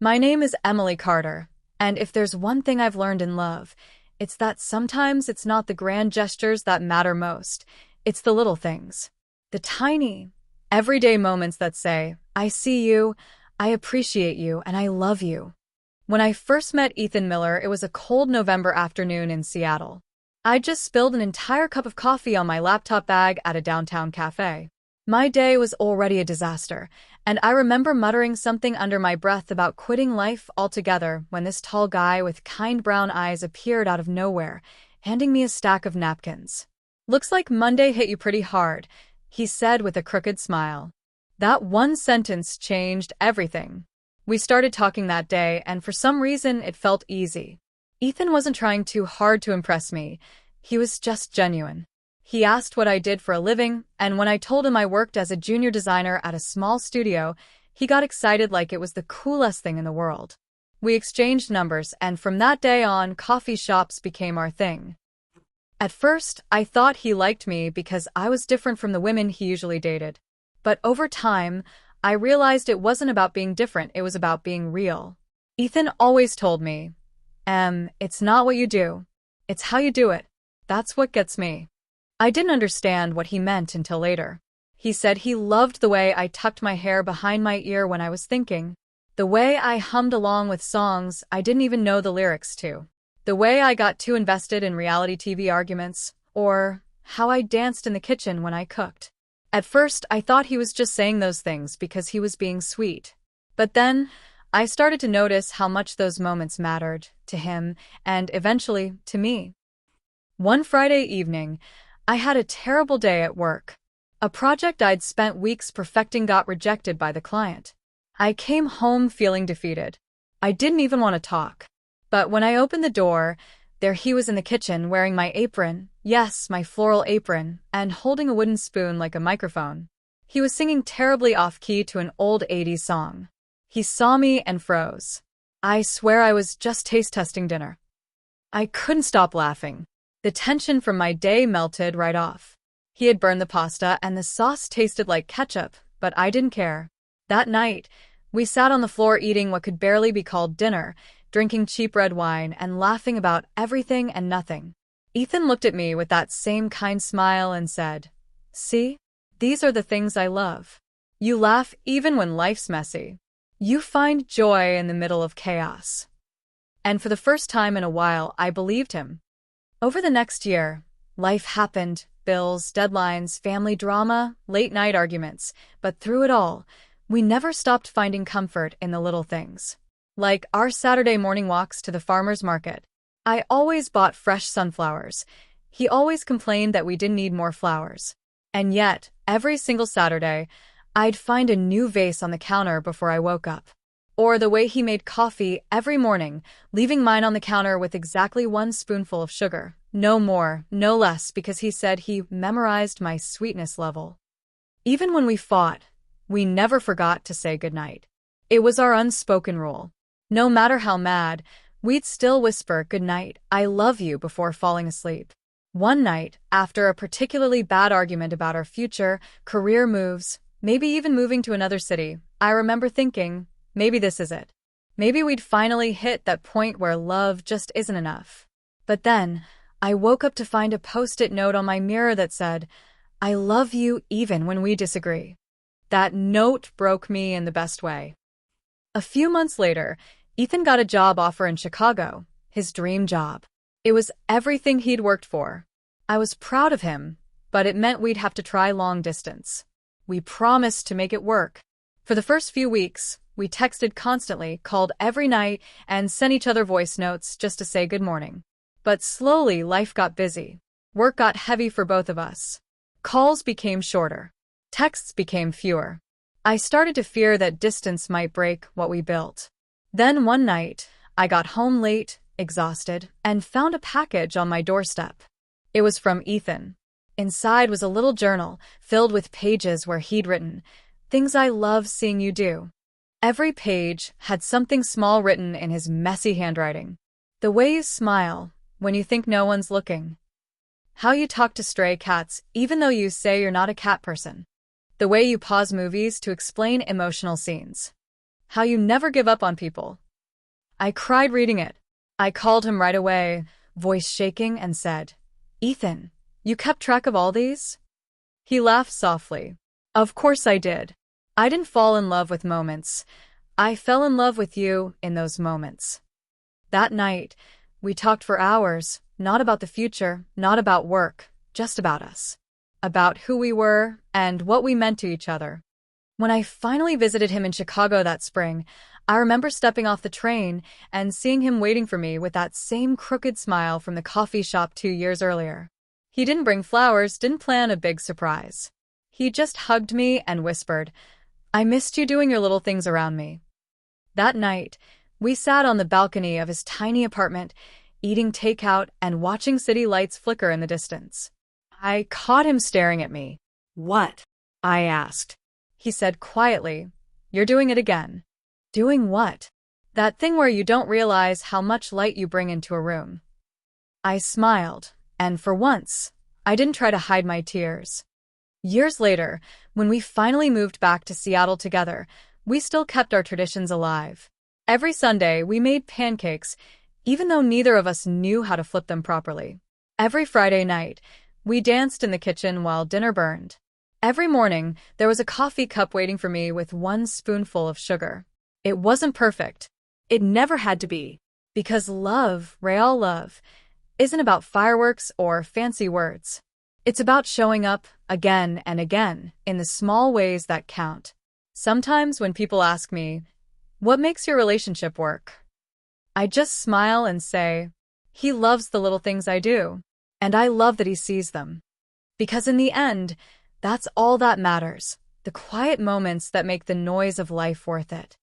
My name is Emily Carter, and if there's one thing I've learned in love, it's that sometimes it's not the grand gestures that matter most, it's the little things. The tiny, everyday moments that say, I see you, I appreciate you, and I love you. When I first met Ethan Miller, it was a cold November afternoon in Seattle. I'd just spilled an entire cup of coffee on my laptop bag at a downtown cafe. My day was already a disaster, and I remember muttering something under my breath about quitting life altogether when this tall guy with kind brown eyes appeared out of nowhere, handing me a stack of napkins. "Looks like Monday hit you pretty hard," he said with a crooked smile. That one sentence changed everything. We started talking that day, and for some reason it felt easy. Ethan wasn't trying too hard to impress me. He was just genuine. He asked what I did for a living, and when I told him I worked as a junior designer at a small studio, he got excited like it was the coolest thing in the world. We exchanged numbers, and from that day on, coffee shops became our thing. At first, I thought he liked me because I was different from the women he usually dated. But over time, I realized it wasn't about being different, it was about being real. Ethan always told me, it's not what you do, it's how you do it. That's what gets me. I didn't understand what he meant until later. He said he loved the way I tucked my hair behind my ear when I was thinking, the way I hummed along with songs I didn't even know the lyrics to, the way I got too invested in reality TV arguments, or how I danced in the kitchen when I cooked. At first, I thought he was just saying those things because he was being sweet. But then, I started to notice how much those moments mattered to him and eventually to me. One Friday evening, I had a terrible day at work. A project I'd spent weeks perfecting got rejected by the client. I came home feeling defeated. I didn't even want to talk. But when I opened the door, there he was in the kitchen wearing my apron, yes, my floral apron, and holding a wooden spoon like a microphone. He was singing terribly off-key to an old 80s song. He saw me and froze. I swear I was just taste testing dinner. I couldn't stop laughing. The tension from my day melted right off. He had burned the pasta and the sauce tasted like ketchup, but I didn't care. That night, we sat on the floor eating what could barely be called dinner, drinking cheap red wine and laughing about everything and nothing. Ethan looked at me with that same kind smile and said, "See? These are the things I love. You laugh even when life's messy. You find joy in the middle of chaos." And for the first time in a while, I believed him. Over the next year, life happened, bills, deadlines, family drama, late-night arguments, but through it all, we never stopped finding comfort in the little things. Like our Saturday morning walks to the farmer's market. I always bought fresh sunflowers. He always complained that we didn't need more flowers. And yet, every single Saturday, I'd find a new vase on the counter before I woke up. Or the way he made coffee every morning, leaving mine on the counter with exactly one spoonful of sugar. No more, no less, because he said he memorized my sweetness level. Even when we fought, we never forgot to say goodnight. It was our unspoken rule. No matter how mad, we'd still whisper goodnight, I love you before falling asleep. One night, after a particularly bad argument about our future, career moves, maybe even moving to another city, I remember thinking, maybe this is it. Maybe we'd finally hit that point where love just isn't enough. But then, I woke up to find a post-it note on my mirror that said, I love you even when we disagree. That note broke me in the best way. A few months later, Ethan got a job offer in Chicago, his dream job. It was everything he'd worked for. I was proud of him, but it meant we'd have to try long distance. We promised to make it work. For the first few weeks, we texted constantly, called every night, and sent each other voice notes just to say good morning. But slowly, life got busy. Work got heavy for both of us. Calls became shorter. Texts became fewer. I started to fear that distance might break what we built. Then one night, I got home late, exhausted, and found a package on my doorstep. It was from Ethan. Inside was a little journal filled with pages where he'd written, "Things I love seeing you do." Every page had something small written in his messy handwriting. The way you smile when you think no one's looking. How you talk to stray cats even though you say you're not a cat person. The way you pause movies to explain emotional scenes. How You Never Give Up on People. I cried reading it. I called him right away, voice shaking, and said, "Ethan, you kept track of all these?" He laughed softly. "Of course I did. I didn't fall in love with moments. I fell in love with you in those moments." That night, we talked for hours, not about the future, not about work, just about us. About who we were and what we meant to each other. When I finally visited him in Chicago that spring, I remember stepping off the train and seeing him waiting for me with that same crooked smile from the coffee shop 2 years earlier. He didn't bring flowers, didn't plan a big surprise. He just hugged me and whispered, "I missed you doing your little things around me." That night, we sat on the balcony of his tiny apartment, eating takeout and watching city lights flicker in the distance. I caught him staring at me. "What?" I asked. He said quietly, "You're doing it again." "Doing what?" "That thing where you don't realize how much light you bring into a room." I smiled, and for once, I didn't try to hide my tears. Years later, when we finally moved back to Seattle together, we still kept our traditions alive. Every Sunday, we made pancakes, even though neither of us knew how to flip them properly. Every Friday night, we danced in the kitchen while dinner burned. Every morning, there was a coffee cup waiting for me with one spoonful of sugar. It wasn't perfect. It never had to be. Because love, real love, isn't about fireworks or fancy words. It's about showing up again and again in the small ways that count. Sometimes when people ask me, "What makes your relationship work?" I just smile and say, "He loves the little things I do, and I love that he sees them." Because in the end, that's all that matters, the quiet moments that make the noise of life worth it.